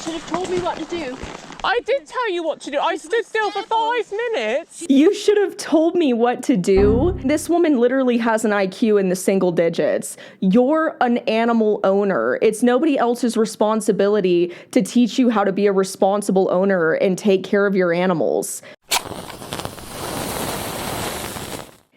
should have told me what to do. I did tell you what to do. I stood still for 5 minutes. You should have told me what to do. This woman literally has an IQ in the single digits. You're an animal owner. It's nobody else's responsibility to teach you how to be a responsible owner and take care of your animals.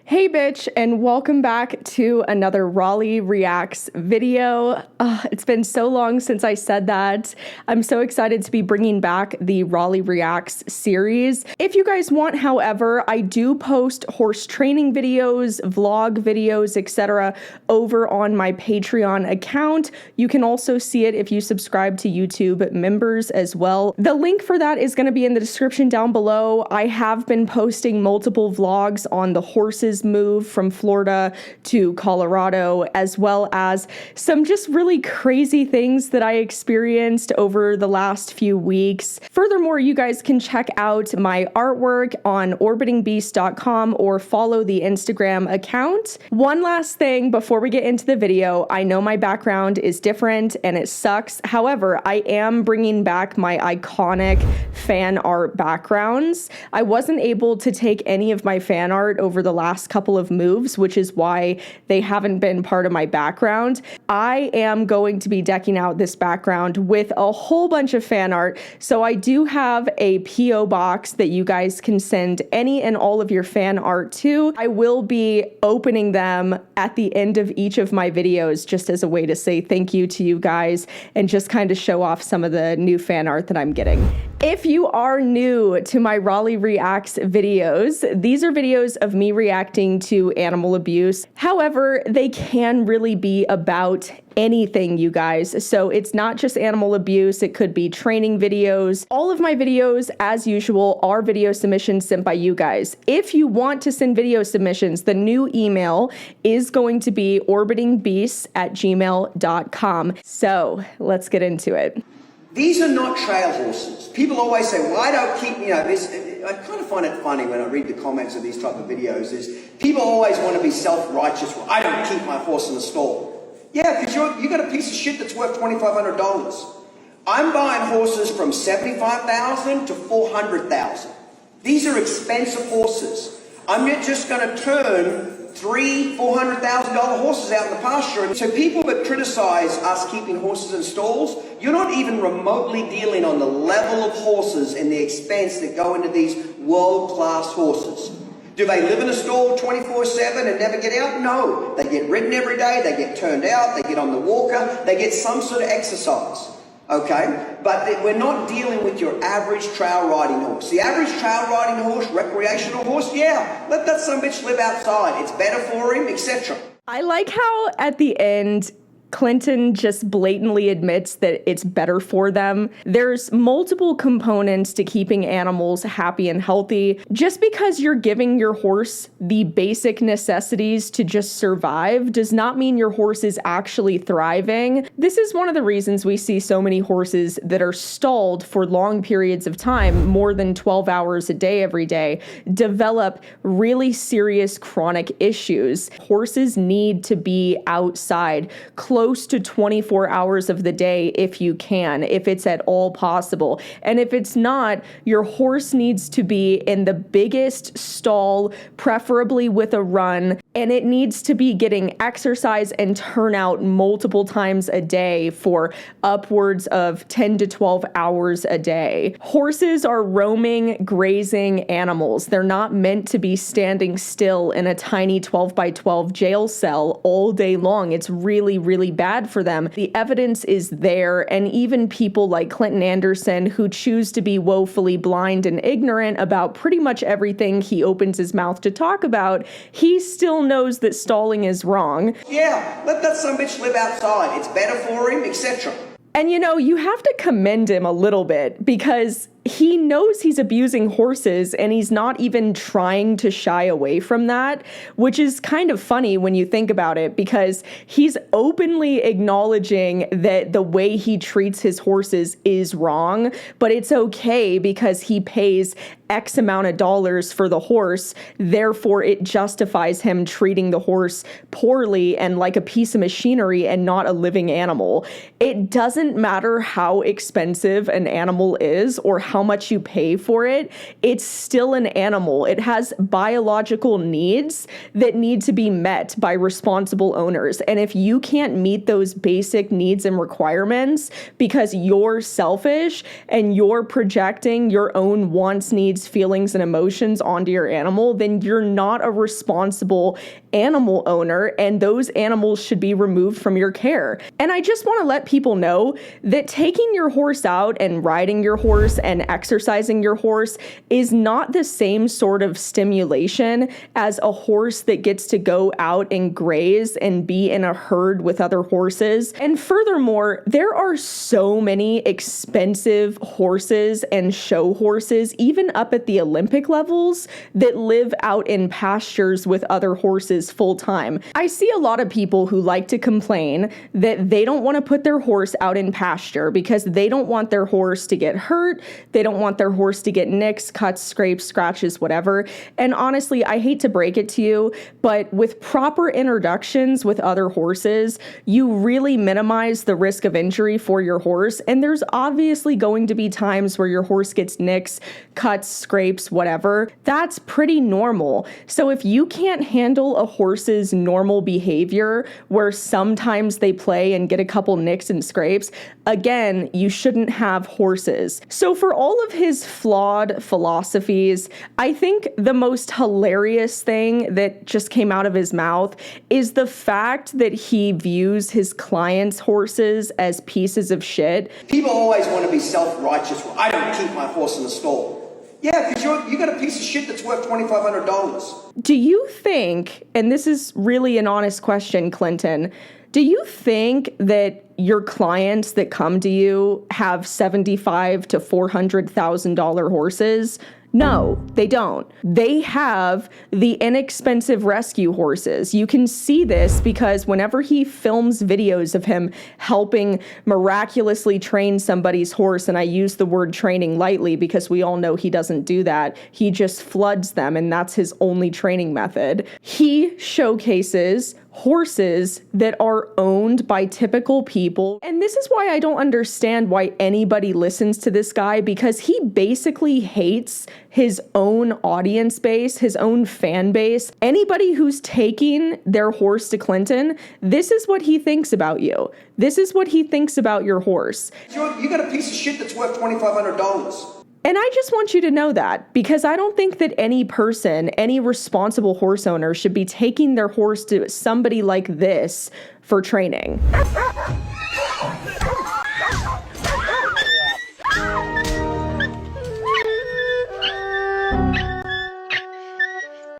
Hey bitch, and welcome back to another Raleigh Reacts video. It's been so long since I said that. I'm so excited to be bringing back the Raleigh Reacts series. If you guys want, however, I do post horse training videos, vlog videos, etc. over on my Patreon account. You can also see it if you subscribe to YouTube members as well. The link for that is going to be in the description down below. I have been posting multiple vlogs on the horses move from Florida to Colorado, as well as some just really crazy things that I experienced over the last few weeks. Furthermore, you guys can check out my artwork on orbitingbeast.com or follow the Instagram account. One last thing before we get into the video, I know my background is different and it sucks. However, I am bringing back my iconic fan art backgrounds. I wasn't able to take any of my fan art over the last couple of moves, which is why they haven't been part of my background. I am going to be decking out this background with a whole bunch of fan art. So I do have a PO box that you guys can send any and all of your fan art to. I will be opening them at the end of each of my videos just as a way to say thank you to you guys and just kind of show off some of the new fan art that I'm getting. If you are new to my Raleigh Reacts videos, these are videos of me reacting to animal abuse. However, they can really be about anything, you guys. So it's not just animal abuse, it could be training videos. All of my videos, as usual, are video submissions sent by you guys. If you want to send video submissions, the new email is going to be orbitingbeasts@gmail.com. So let's get into it. These are not trail horses. People always say, why don't keep, this, I kind of find it funny when I read the comments of these type of videos is people always want to be self-righteous. Well, I don't keep my horse in the stall. Yeah, because you got a piece of shit that's worth $2,500. I'm buying horses from $75,000 to $400,000. These are expensive horses. I'm not just going to turn $300,000-$400,000 horses out in the pasture. So people that criticize us keeping horses in stalls, you're not even remotely dealing on the level of horses and the expense that go into these world-class horses. Do they live in a stall 24/7 and never get out? No. They get ridden every day, they get turned out, they get on the walker, they get some sort of exercise. Okay? But we're not dealing with your average trail riding horse. The average trail riding horse, recreational horse, yeah, let that son of a bitch live outside. It's better for him, etc. I like how at the end, Clinton just blatantly admits that it's better for them. There's multiple components to keeping animals happy and healthy. Just because you're giving your horse the basic necessities to just survive does not mean your horse is actually thriving. This is one of the reasons we see so many horses that are stalled for long periods of time, more than 12 hours a day every day, develop really serious chronic issues. Horses need to be outside, close to 24 hours of the day if you can, if it's at all possible. And if it's not, your horse needs to be in the biggest stall, preferably with a run, and it needs to be getting exercise and turnout multiple times a day for upwards of 10 to 12 hours a day. Horses are roaming, grazing animals. They're not meant to be standing still in a tiny 12 by 12 jail cell all day long. It's really, really bad for them. The evidence is there, and even people like Clinton Anderson, who choose to be woefully blind and ignorant about pretty much everything he opens his mouth to talk about, he still knows that stalling is wrong. Yeah, let that son of a bitch live outside. It's better for him, etc. And you know, you have to commend him a little bit because he knows he's abusing horses and he's not even trying to shy away from that, which is kind of funny when you think about it, because he's openly acknowledging that the way he treats his horses is wrong, but it's okay because he pays X amount of dollars for the horse. Therefore, it justifies him treating the horse poorly and like a piece of machinery and not a living animal. It doesn't matter how expensive an animal is or how much you pay for it. It's still an animal. It has biological needs that need to be met by responsible owners. And if you can't meet those basic needs and requirements because you're selfish and you're projecting your own wants, needs, feelings, and emotions onto your animal, then you're not a responsible animal owner, and those animals should be removed from your care. And I just want to let people know that taking your horse out and riding your horse and exercising your horse is not the same sort of stimulation as a horse that gets to go out and graze and be in a herd with other horses. And furthermore, there are so many expensive horses and show horses, even up at the Olympic levels, that live out in pastures with other horses full time. I see a lot of people who like to complain that they don't want to put their horse out in pasture because they don't want their horse to get hurt. They don't want their horse to get nicks, cuts, scrapes, scratches, whatever. And honestly, I hate to break it to you, but with proper introductions with other horses, you really minimize the risk of injury for your horse. And there's obviously going to be times where your horse gets nicks, cuts, scrapes, whatever. That's pretty normal. So if you can't handle a horse's normal behavior where sometimes they play and get a couple nicks and scrapes, again, you shouldn't have horses. So for all of his flawed philosophies, I think the most hilarious thing that just came out of his mouth is the fact that he views his clients' horses as pieces of shit. People always want to be self-righteous. Well, I don't keep my horse in the stall. Yeah, because you got a piece of shit that's worth $2,500. Do you think, and this is really an honest question, Clinton, do you think that your clients that come to you have $75,000 to $400,000 horses? No, they don't. They have the inexpensive rescue horses. You can see this because whenever he films videos of him helping miraculously train somebody's horse, and I use the word training lightly because we all know he doesn't do that, he just floods them, and that's his only training method. He showcases horses that are owned by typical people. And this is why I don't understand why anybody listens to this guy, because he basically hates his own audience base, his own fan base. Anybody who's taking their horse to Clinton, this is what he thinks about you. This is what he thinks about your horse. You got a piece of shit that's worth $2,500. And I just want you to know that, because I don't think that any person, any responsible horse owner should be taking their horse to somebody like this for training.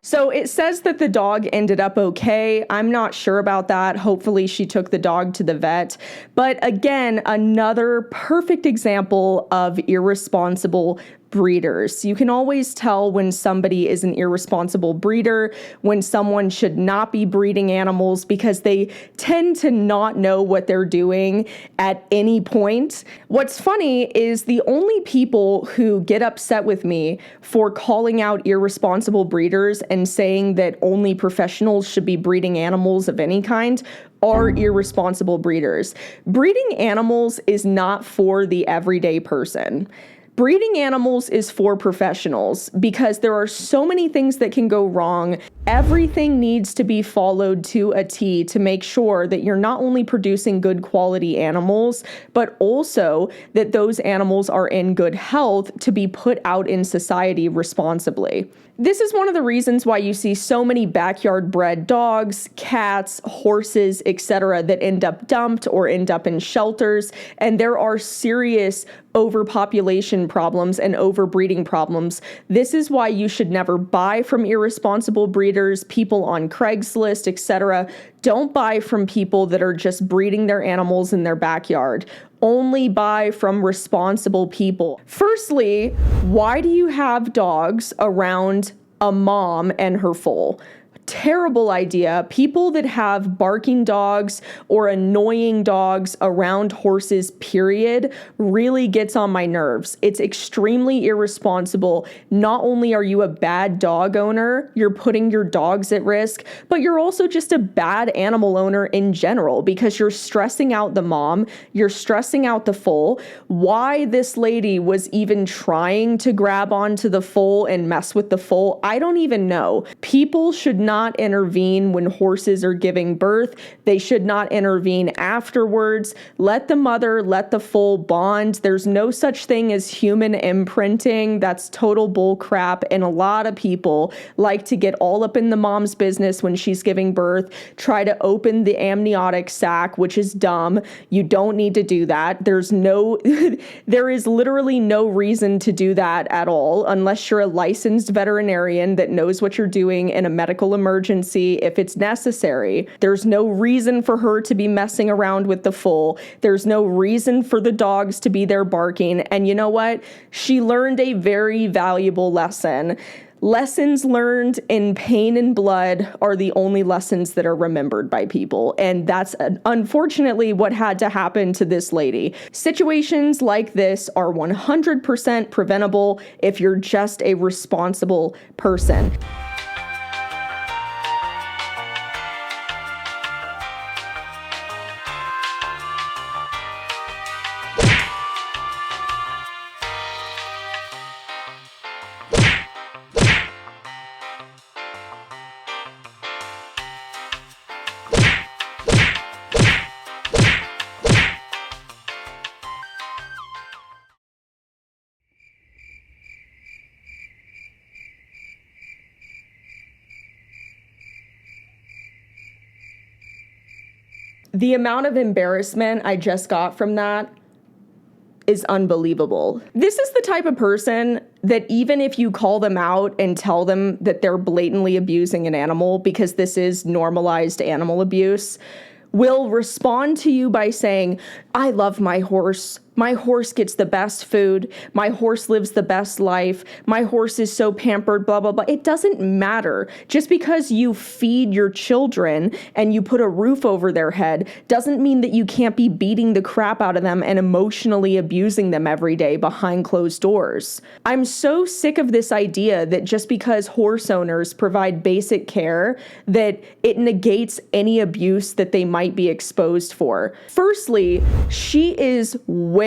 So it says that the dog ended up okay. I'm not sure about that. Hopefully she took the dog to the vet. But again, another perfect example of irresponsible breeders. You can always tell when somebody is an irresponsible breeder, when someone should not be breeding animals, because they tend to not know what they're doing at any point. What's funny is the only people who get upset with me for calling out irresponsible breeders and saying that only professionals should be breeding animals of any kind are irresponsible breeders. Breeding animals is not for the everyday person. Breeding animals is for professionals because there are so many things that can go wrong. Everything needs to be followed to a T to make sure that you're not only producing good quality animals, but also that those animals are in good health to be put out in society responsibly. This is one of the reasons why you see so many backyard bred dogs, cats, horses, etc. that end up dumped or end up in shelters, and there are serious overpopulation problems and overbreeding problems. This is why you should never buy from irresponsible breeders, people on Craigslist, etc. Don't buy from people that are just breeding their animals in their backyard. only buy from responsible people. Firstly, why do you have dogs around a mom and her foal? Terrible idea. People that have barking dogs or annoying dogs around horses, period, really gets on my nerves. It's extremely irresponsible. Not only are you a bad dog owner, you're putting your dogs at risk, but you're also just a bad animal owner in general because you're stressing out the mom, you're stressing out the foal. Why this lady was even trying to grab onto the foal and mess with the foal, I don't even know. People should not intervene when horses are giving birth. They should not intervene afterwards. Let the mother, let the foal bond. There's no such thing as human imprinting. That's total bull crap. And a lot of people like to get all up in the mom's business when she's giving birth, try to open the amniotic sac, which is dumb. You don't need to do that. There is literally no reason to do that at all, unless you're a licensed veterinarian that knows what you're doing in a medical emergency if it's necessary. There's no reason for her to be messing around with the foal. There's no reason for the dogs to be there barking. And you know what? She learned a very valuable lesson. Lessons learned in pain and blood are the only lessons that are remembered by people. And that's unfortunately what had to happen to this lady. Situations like this are 100% preventable if you're just a responsible person. The amount of embarrassment I just got from that is unbelievable. This is the type of person that even if you call them out and tell them that they're blatantly abusing an animal, because this is normalized animal abuse, will respond to you by saying, I love my horse. My horse gets the best food. My horse lives the best life. My horse is so pampered, blah, blah, blah. It doesn't matter. Just because you feed your children and you put a roof over their head doesn't mean that you can't be beating the crap out of them and emotionally abusing them every day behind closed doors. I'm so sick of this idea that just because horse owners provide basic care, that it negates any abuse that they might be exposed for. Firstly, she is way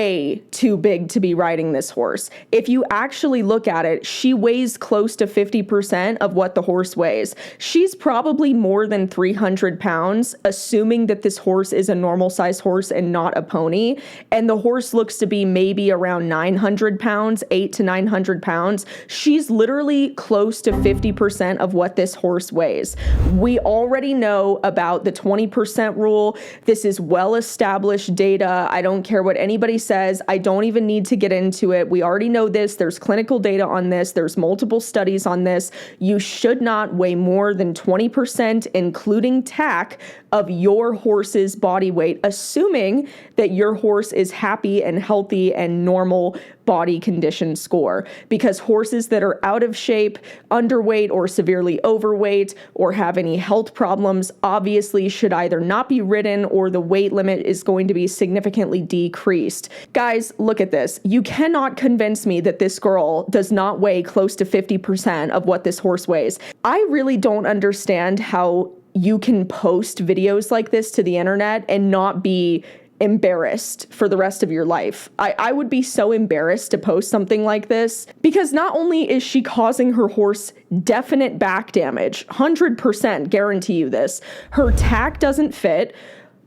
too big to be riding this horse. If you actually look at it, she weighs close to 50% of what the horse weighs. She's probably more than 300 pounds, assuming that this horse is a normal size horse and not a pony. And the horse looks to be maybe around 900 pounds, 800 to 900 pounds. She's literally close to 50% of what this horse weighs. We already know about the 20% rule. This is well-established data. I don't care what anybody says. I don't even need to get into it. We already know this. There's clinical data on this. There's multiple studies on this. You should not weigh more than 20%, including tack, of your horse's body weight, assuming that your horse is happy and healthy and normal body condition score. Because horses that are out of shape, underweight, or severely overweight, or have any health problems, obviously should either not be ridden or the weight limit is going to be significantly decreased. Guys, look at this. You cannot convince me that this girl does not weigh close to 50% of what this horse weighs. I really don't understand how you can post videos like this to the internet and not be embarrassed for the rest of your life. I would be so embarrassed to post something like this, because not only is she causing her horse definite back damage, 100% guarantee you this, her tack doesn't fit,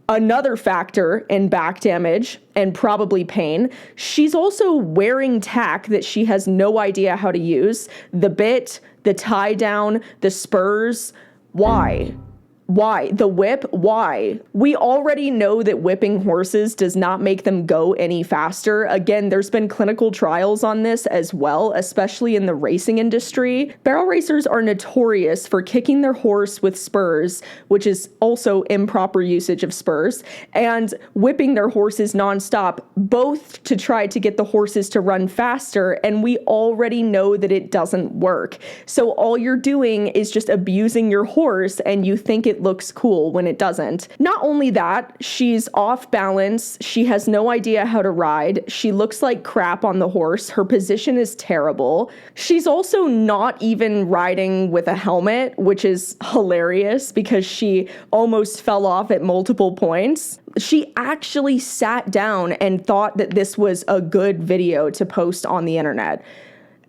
another factor in back damage and probably pain. She's also wearing tack that she has no idea how to use, the bit, the tie down, the spurs. Why? Why? The whip? Why? We already know that whipping horses does not make them go any faster. Again, there's been clinical trials on this as well, especially in the racing industry. Barrel racers are notorious for kicking their horse with spurs, which is also improper usage of spurs, and whipping their horses nonstop, both to try to get the horses to run faster, and we already know that it doesn't work. So all you're doing is just abusing your horse, and you think it looks cool when it doesn't. Not only that, she's off balance. She has no idea how to ride. She looks like crap on the horse. Her position is terrible. She's also not even riding with a helmet, which is hilarious because she almost fell off at multiple points. She actually sat down and thought that this was a good video to post on the internet.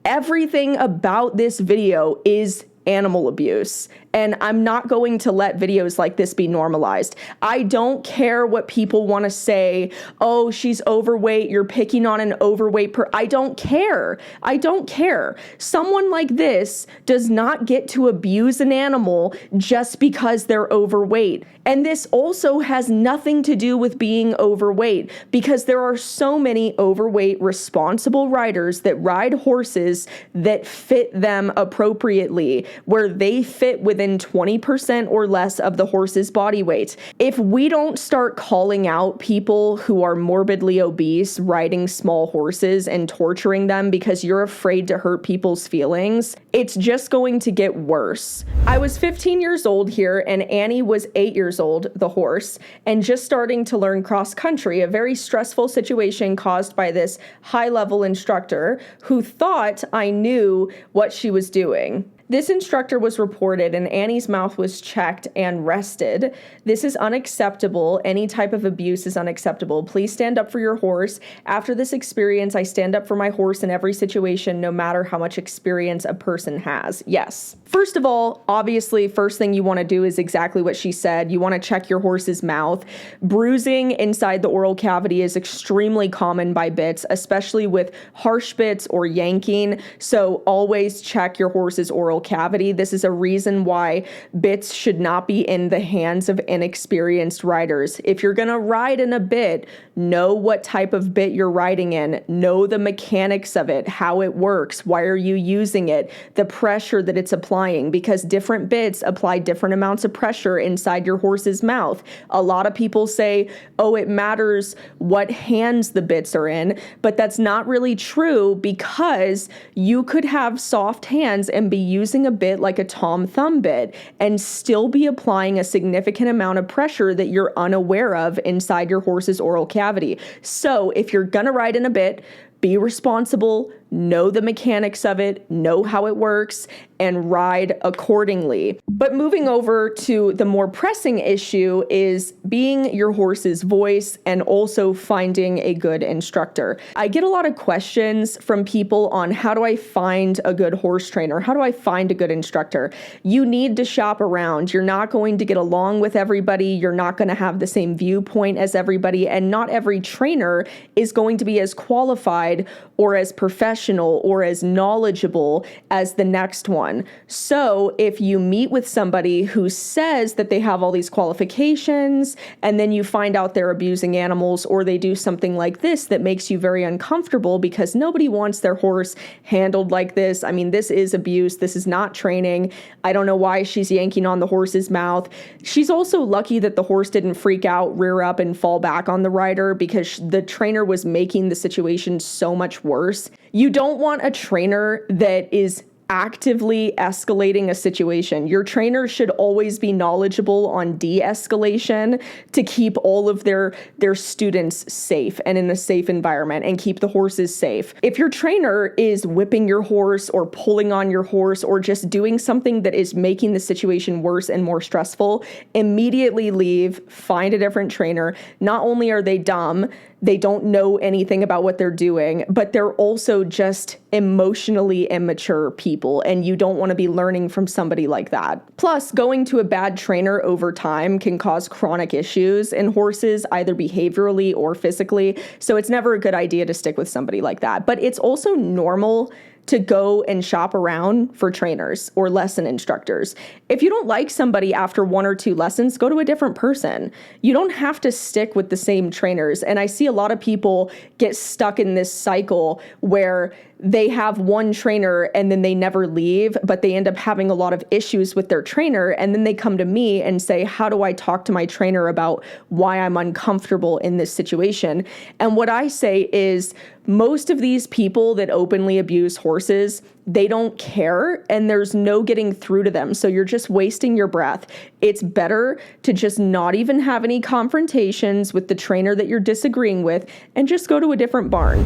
Everything about this video is animal abuse, and I'm not going to let videos like this be normalized. I don't care what people want to say. Oh, she's overweight. You're picking on an overweight I don't care. I don't care. Someone like this does not get to abuse an animal just because they're overweight. And this also has nothing to do with being overweight, because there are so many overweight, responsible riders that ride horses that fit them appropriately, where they fit within 20% or less of the horse's body weight. If we don't start calling out people who are morbidly obese riding small horses and torturing them because you're afraid to hurt people's feelings, it's just going to get worse. I was 15 years old here, and Annie was 8 years old, the horse, and just starting to learn cross country, a very stressful situation caused by this high-level instructor who thought I knew what she was doing. This instructor was reported, and Annie's mouth was checked and rested. This is unacceptable. Any type of abuse is unacceptable. Please stand up for your horse. After this experience, I stand up for my horse in every situation, no matter how much experience a person has. Yes. First of all, obviously, first thing you want to do is exactly what she said. You want to check your horse's mouth. Bruising inside the oral cavity is extremely common by bits, especially with harsh bits or yanking. So always check your horse's oral cavity. This is a reason why bits should not be in the hands of inexperienced riders. If you're going to ride in a bit, know what type of bit you're riding in. Know the mechanics of it, how it works, why are you using it, the pressure that it's applying, because different bits apply different amounts of pressure inside your horse's mouth. A lot of people say, oh, it matters what hands the bits are in, but that's not really true, because you could have soft hands and be using a bit like a Tom Thumb bit and still be applying a significant amount of pressure that you're unaware of inside your horse's oral cavity. So if you're gonna ride in a bit, be responsible, know the mechanics of it, know how it works, and ride accordingly. But moving over to the more pressing issue is being your horse's voice and also finding a good instructor. I get a lot of questions from people on how do I find a good horse trainer? How do I find a good instructor? You need to shop around. You're not going to get along with everybody. You're not going to have the same viewpoint as everybody, and not every trainer is going to be as qualified or as professional or as knowledgeable as the next one. So if you meet with somebody who says that they have all these qualifications, and then you find out they're abusing animals, or they do something like this that makes you very uncomfortable, because nobody wants their horse handled like this. I mean, this is abuse. This is not training. I don't know why she's yanking on the horse's mouth. She's also lucky that the horse didn't freak out, rear up, and fall back on the rider, because the trainer was making the situation so much worse. You don't want a trainer that is actively escalating a situation. Your trainer should always be knowledgeable on de-escalation to keep all of their students safe and in a safe environment and keep the horses safe. If your trainer is whipping your horse or pulling on your horse or just doing something that is making the situation worse and more stressful, immediately leave, find a different trainer. Not only are they dumb, they don't know anything about what they're doing, but they're also just emotionally immature people, and you don't want to be learning from somebody like that. Plus, going to a bad trainer over time can cause chronic issues in horses, either behaviorally or physically, so it's never a good idea to stick with somebody like that. But it's also normal to go and shop around for trainers or lesson instructors. If you don't like somebody after 1 or 2 lessons, go to a different person. You don't have to stick with the same trainers. And I see a lot of people get stuck in this cycle where they have one trainer and then they never leave, but they end up having a lot of issues with their trainer. And then they come to me and say, how do I talk to my trainer about why I'm uncomfortable in this situation? And what I say is, most of these people that openly abuse horses, they don't care and there's no getting through to them. So you're just wasting your breath. It's better to just not even have any confrontations with the trainer that you're disagreeing with and just go to a different barn.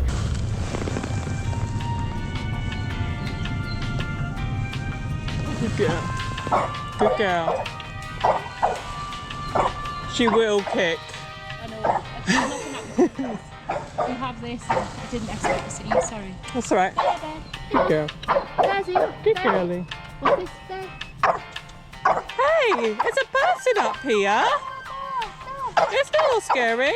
Good girl. Good girl. She will kick. I know. Nothing we have this. I didn't expect to see you. Sorry. That's all right. Good girl. Good girlie. What's this then? Hey, there's a person up here. It's a little scary.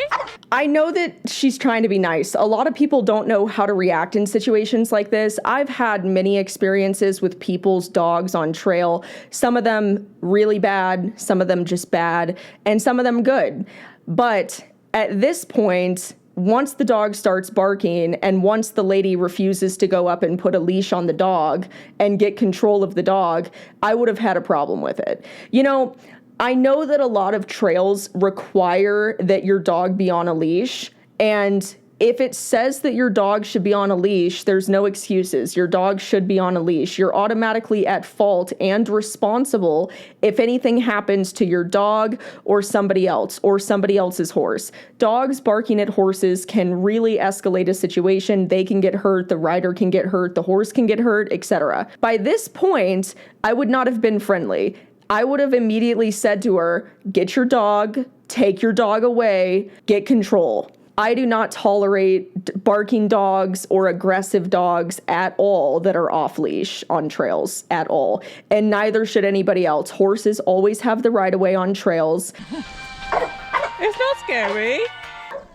I know that she's trying to be nice. A lot of people don't know how to react in situations like this. I've had many experiences with people's dogs on trail. Some of them really bad, some of them just bad, and some of them good. But at this point, once the dog starts barking and once the lady refuses to go up and put a leash on the dog and get control of the dog, I would have had a problem with it. You know, I know that a lot of trails require that your dog be on a leash, and if it says that your dog should be on a leash, there's no excuses. Your dog should be on a leash. You're automatically at fault and responsible if anything happens to your dog or somebody else or somebody else's horse. Dogs barking at horses can really escalate a situation. They can get hurt, the rider can get hurt, the horse can get hurt, etc. By this point, I would not have been friendly. I would have immediately said to her, get your dog, take your dog away, get control. I do not tolerate barking dogs or aggressive dogs at all that are off leash on trails at all. And neither should anybody else. Horses always have the right of way on trails. It's not scary.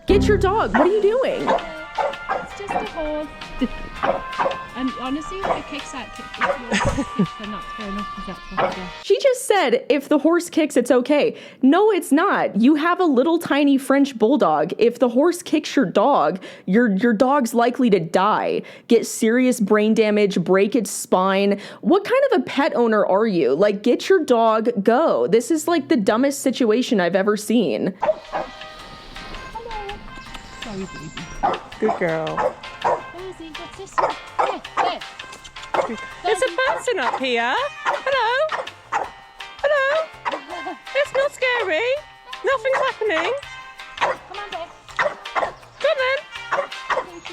Get your dog. What are you doing? It's just a horse. And honestly, if it kicks that kick, then that's fair enough because that's what it is. She just said, if the horse kicks, it's okay. No, it's not. You have a little tiny French bulldog. If the horse kicks your dog, your dog's likely to die, get serious brain damage, break its spine. What kind of a pet owner are you? Like, get your dog, go. This is like the dumbest situation I've ever seen. Hello. Sorry, baby. Good girl. Rosie, what's this? Here. There's a person up here. Hello. Hello. It's not scary. Nothing's happening. Come on, babe. Come in.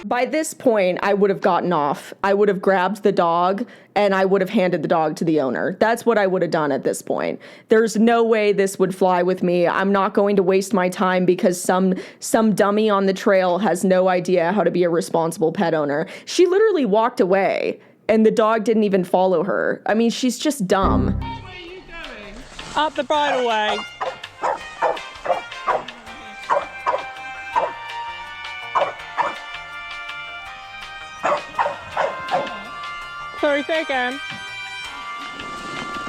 By this point, I would have gotten off. I would have grabbed the dog and I would have handed the dog to the owner. That's what I would have done at this point. There's no way this would fly with me. I'm not going to waste my time because some dummy on the trail has no idea how to be a responsible pet owner. She literally walked away and the dog didn't even follow her. I mean, she's just dumb. Where are you going? Up the bridleway. Sorry, say again.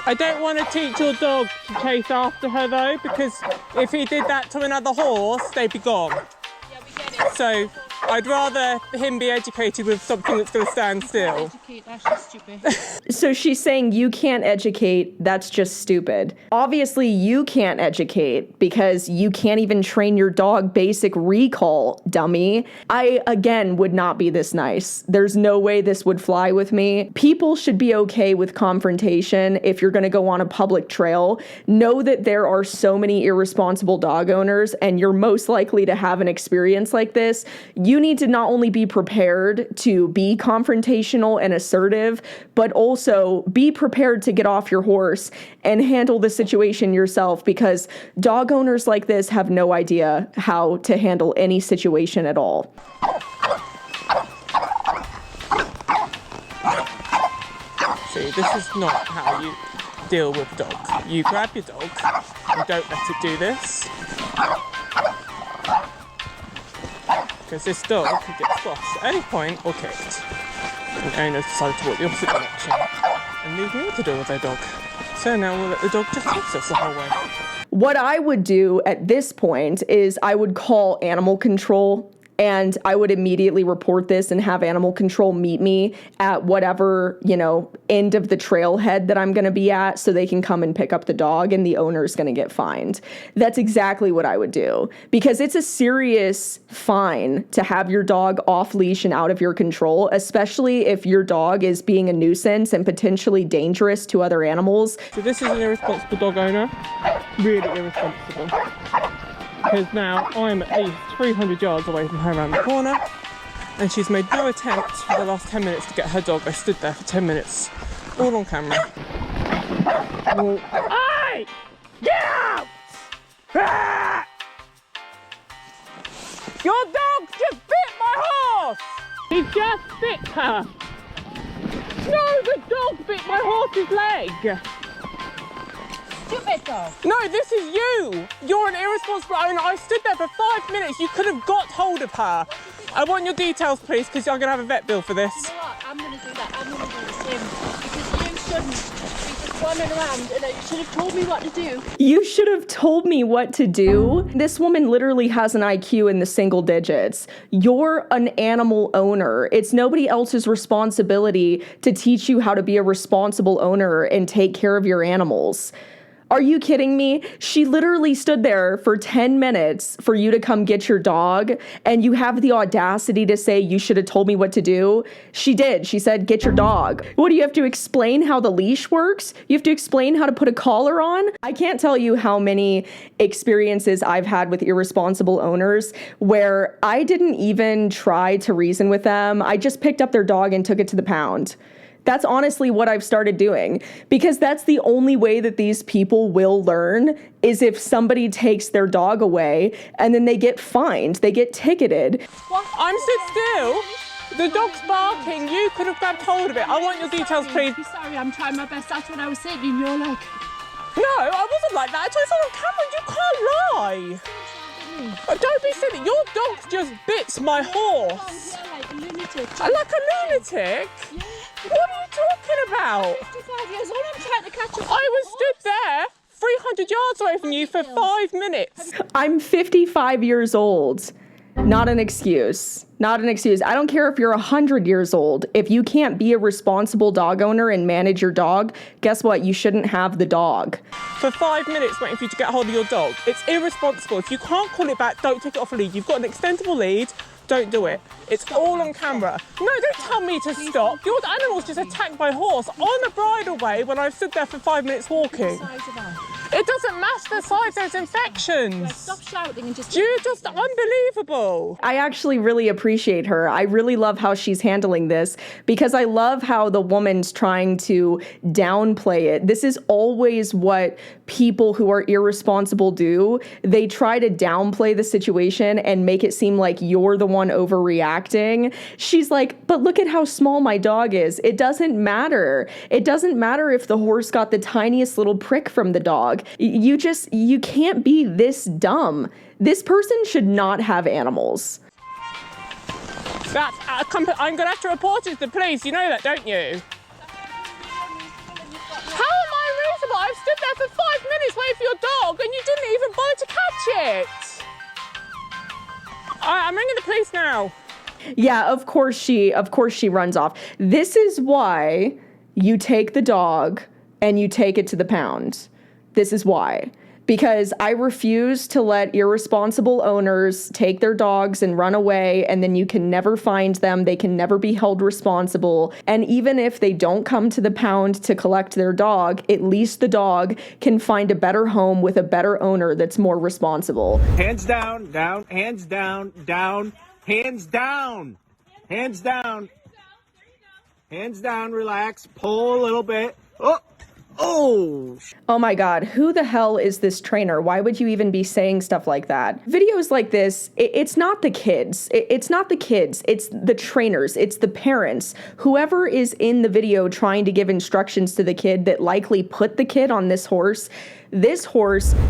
I don't want to teach your dog to chase after her though, because if he did that to another horse, they'd be gone. Yeah, we get it. So I'd rather him be educated with something that's going to stand still. Educate, that's just stupid. So she's saying you can't educate, that's just stupid. Obviously you can't educate because you can't even train your dog basic recall, dummy. I, again, would not be this nice. There's no way this would fly with me. People should be okay with confrontation if you're gonna go on a public trail. Know that there are so many irresponsible dog owners and you're most likely to have an experience like this. You need to not only be prepared to be confrontational and assertive, but also be prepared to get off your horse and handle the situation yourself, because dog owners like this have no idea how to handle any situation at all. See, this is not how you deal with a dog. You grab your dog and don't let it do this. Because this dog could get squashed at any point or kicked. And owners decided to walk the opposite direction and leave me to deal with their dog. So now we'll let the dog just chase us the whole way. What I would do at this point is I would call animal control, and I would immediately report this and have animal control meet me at whatever, end of the trailhead that I'm going to be at, so they can come and pick up the dog and the owner's going to get fined. That's exactly what I would do, because it's a serious fine to have your dog off leash and out of your control, especially if your dog is being a nuisance and potentially dangerous to other animals. So this is an irresponsible dog owner. Really irresponsible. Because now I'm at least 300 yards away from her around the corner, and she's made no attempt for the last 10 minutes to get her dog. I stood there for 10 minutes, all on camera. Oh. Hey! Get out! Ah! Your dog just bit my horse! He just bit her! No, the dog bit my horse's leg! Stupid dog. No, this is you. You're an irresponsible owner. I stood there for 5 minutes. You could have got hold of her. I want your details, please, because I'm going to have a vet bill for this. You know what? I'm going to do that. I'm going to do the same. Because you shouldn't be just running around, and you should have told me what to do. You should have told me what to do. This woman literally has an IQ in the single digits. You're an animal owner. It's nobody else's responsibility to teach you how to be a responsible owner and take care of your animals. Are you kidding me? She literally stood there for 10 minutes for you to come get your dog, and you have the audacity to say you should have told me what to do? She did. She said, get your dog. What, do you have to explain how the leash works? You have to explain how to put a collar on? I can't tell you how many experiences I've had with irresponsible owners where I didn't even try to reason with them. I just picked up their dog and took it to the pound. That's honestly what I've started doing, because that's the only way that these people will learn, is if somebody takes their dog away and then they get fined, they get ticketed. What? I'm stood still. The dog's barking. You could have grabbed hold of it. I want your details, please. I'm sorry, I'm trying my best. That's what I was saying, and you're like... No, I wasn't like that. It's all on camera. You can't lie. Don't be silly. Your dog just bits my horse. Yeah, like a lunatic. Like a lunatic? Yeah. What are you talking about? 55 years old, I'm trying to catch up. I was stood there 300 yards away from you for 5 minutes. I'm 55 years old. Not an excuse. Not an excuse. I don't care if you're 100 years old. If you can't be a responsible dog owner and manage your dog, guess what? You shouldn't have the dog. For 5 minutes waiting for you to get hold of your dog. It's irresponsible. If you can't call it back, don't take it off a lead. You've got an extendable lead. Don't do it. It's all on camera. No, don't tell me to stop. Your animal's just attacked by horse on the bridleway when I've stood there for 5 minutes walking. It doesn't matter the size, there's infections. Stop shouting and just... You're just unbelievable. I actually really appreciate her. I really love how she's handling this, because I love how the woman's trying to downplay it. This is always what people who are irresponsible do. They try to downplay the situation and make it seem like you're the one overreacting. She's like, but look at how small my dog is. It doesn't matter. It doesn't matter if the horse got the tiniest little prick from the dog. You can't be this dumb. This person should not have animals. I'm going to have to report it to the police. You know that, don't you? How am I reasonable? I've stood there for 5 minutes waiting for your dog and you didn't even bother to catch it. I'm ringing the police now. Yeah, of course she runs off. This is why you take the dog and you take it to the pound. This is why. Because I refuse to let irresponsible owners take their dogs and run away, and then you can never find them. They can never be held responsible. And even if they don't come to the pound to collect their dog, at least the dog can find a better home with a better owner that's more responsible. Hands down, down, hands down, down, hands down, hands down, hands down, relax, pull a little bit. Oh, Oh my God, who the hell is this trainer? Why would you even be saying stuff like that? Videos like this, it's not the kids. It's not the kids. It's the trainers. It's the parents. Whoever is in the video trying to give instructions to the kid that likely put the kid on this horse,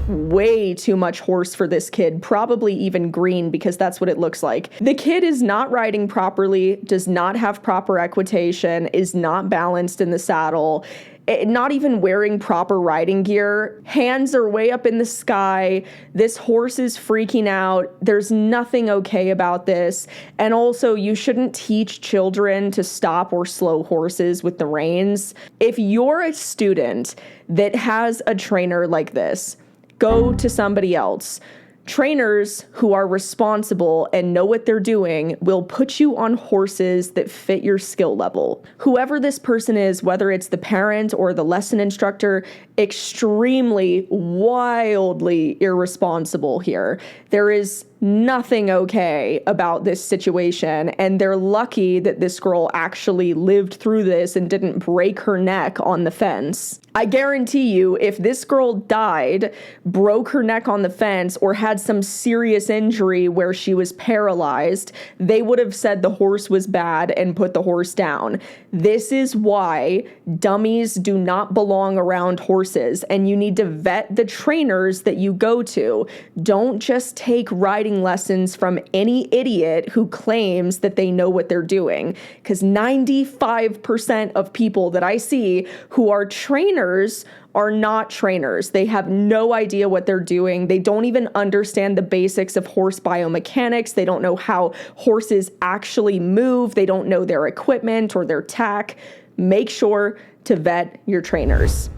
way too much horse for this kid, probably even green because that's what it looks like. The kid is not riding properly, does not have proper equitation, is not balanced in the saddle, not even wearing proper riding gear. Hands are way up in the sky. This horse is freaking out. There's nothing okay about this. And also, you shouldn't teach children to stop or slow horses with the reins. If you're a student that has a trainer like this, go to somebody else. Trainers who are responsible and know what they're doing will put you on horses that fit your skill level. Whoever this person is, whether it's the parent or the lesson instructor, extremely, wildly irresponsible here. There is nothing okay about this situation, and they're lucky that this girl actually lived through this and didn't break her neck on the fence. I guarantee you, if this girl died, broke her neck on the fence, or had some serious injury where she was paralyzed, they would have said the horse was bad and put the horse down. This is why dummies do not belong around horses, and you need to vet the trainers that you go to. Don't just take riding lessons from any idiot who claims that they know what they're doing, because 95% of people that I see who are trainers are not trainers. They have no idea what they're doing. They don't even understand the basics of horse biomechanics. They don't know how horses actually move. They don't know their equipment or their tack. Make sure to vet your trainers.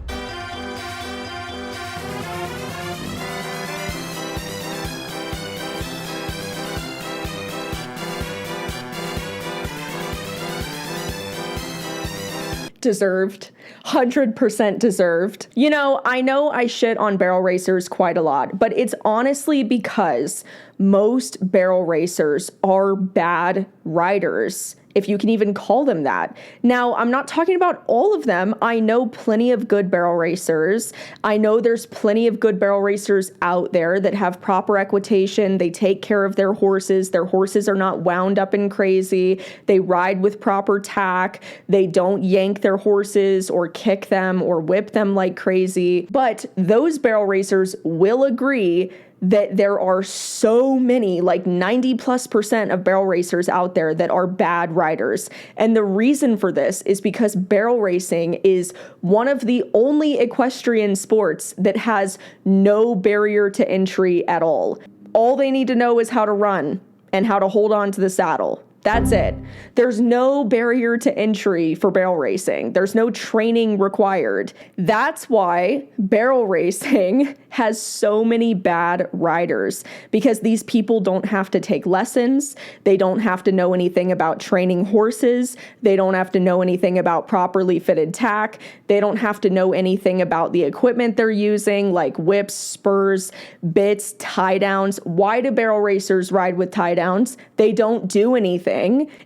Deserved. 100% deserved. You know I shit on barrel racers quite a lot, but it's honestly because most barrel racers are bad riders, if you can even call them that. Now, I'm not talking about all of them. I know plenty of good barrel racers. I know there's plenty of good barrel racers out there that have proper equitation. They take care of their horses. Their horses are not wound up and crazy. They ride with proper tack. They don't yank their horses or kick them or whip them like crazy. But those barrel racers will agree that there are so many, like 90+% of barrel racers out there that are bad riders. And the reason for this is because barrel racing is one of the only equestrian sports that has no barrier to entry at all. All they need to know is how to run and how to hold on to the saddle. That's it. There's no barrier to entry for barrel racing. There's no training required. That's why barrel racing has so many bad riders, because these people don't have to take lessons. They don't have to know anything about training horses. They don't have to know anything about properly fitted tack. They don't have to know anything about the equipment they're using, like whips, spurs, bits, tie downs. Why do barrel racers ride with tie downs? They don't do anything.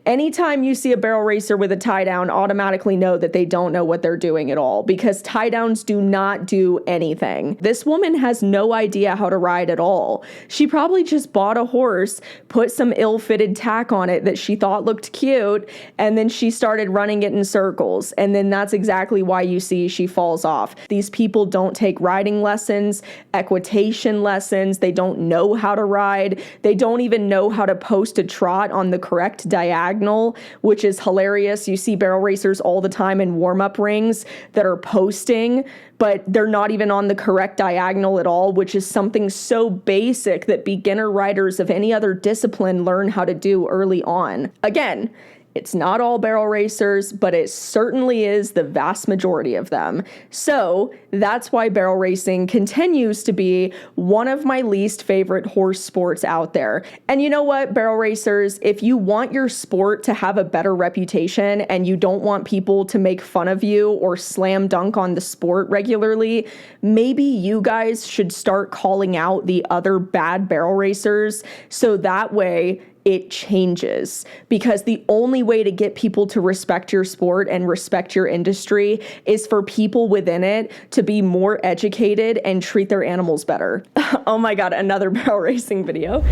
Anytime you see a barrel racer with a tie down, automatically know that they don't know what they're doing at all, because tie downs do not do anything. This woman has no idea how to ride at all. She probably just bought a horse, put some ill-fitted tack on it that she thought looked cute, and then she started running it in circles. And then that's exactly why you see she falls off. These people don't take riding lessons, equitation lessons. They don't know how to ride. They don't even know how to post a trot on the correct diagonal, which is hilarious. You see barrel racers all the time in warm-up rings that are posting, but they're not even on the correct diagonal at all, which is something so basic that beginner riders of any other discipline learn how to do early on. Again, it's not all barrel racers, but it certainly is the vast majority of them. So that's why barrel racing continues to be one of my least favorite horse sports out there. And you know what, barrel racers, if you want your sport to have a better reputation and you don't want people to make fun of you or slam dunk on the sport regularly, maybe you guys should start calling out the other bad barrel racers, so that way it changes, because the only way to get people to respect your sport and respect your industry is for people within it to be more educated and treat their animals better. Oh my God, another barrel racing video.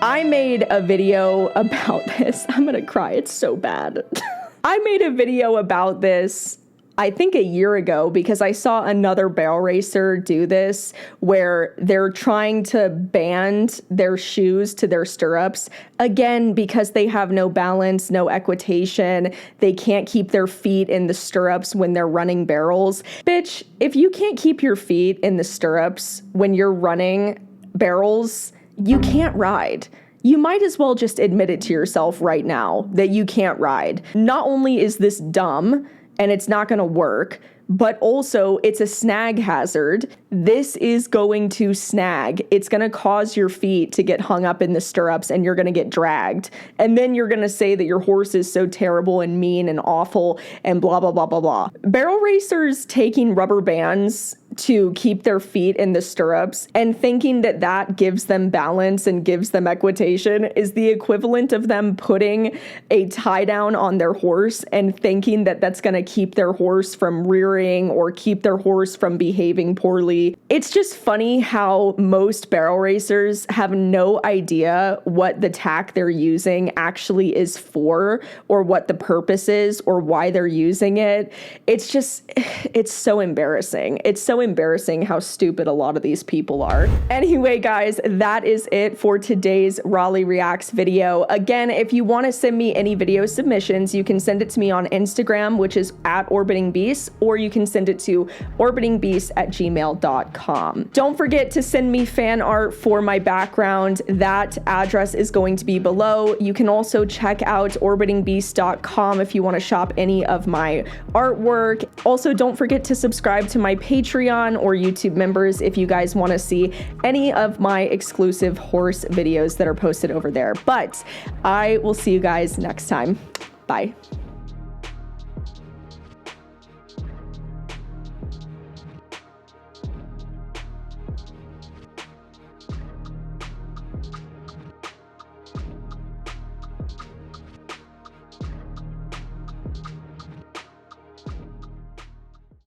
I made a video about this. I'm gonna cry, it's so bad. I made a video about this I think a year ago, because I saw another barrel racer do this where they're trying to band their shoes to their stirrups, again, because they have no balance, no equitation. They can't keep their feet in the stirrups when they're running barrels. Bitch, if you can't keep your feet in the stirrups when you're running barrels, you can't ride. You might as well just admit it to yourself right now that you can't ride. Not only is this dumb, and it's not gonna work, but also it's a snag hazard. This is going to snag. It's gonna cause your feet to get hung up in the stirrups and you're gonna get dragged. And then you're gonna say that your horse is so terrible and mean and awful and blah, blah, blah, blah, blah. Barrel racers taking rubber bands to keep their feet in the stirrups and thinking that that gives them balance and gives them equitation is the equivalent of them putting a tie down on their horse and thinking that that's going to keep their horse from rearing or keep their horse from behaving poorly. It's just funny how most barrel racers have no idea what the tack they're using actually is for, or what the purpose is, or why they're using it. It's so embarrassing. It's so embarrassing how stupid a lot of these people are. Anyway, guys, that is it for today's Raleigh Reacts video. Again, if you want to send me any video submissions, you can send it to me on Instagram, which is @orbitingbeast, or you can send it to orbitingbeast@gmail.com. Don't forget to send me fan art for my background. That address is going to be below. You can also check out orbitingbeast.com if you want to shop any of my artwork. Also, don't forget to subscribe to my Patreon or YouTube members if you guys want to see any of my exclusive horse videos that are posted over there. But I will see you guys next time. Bye.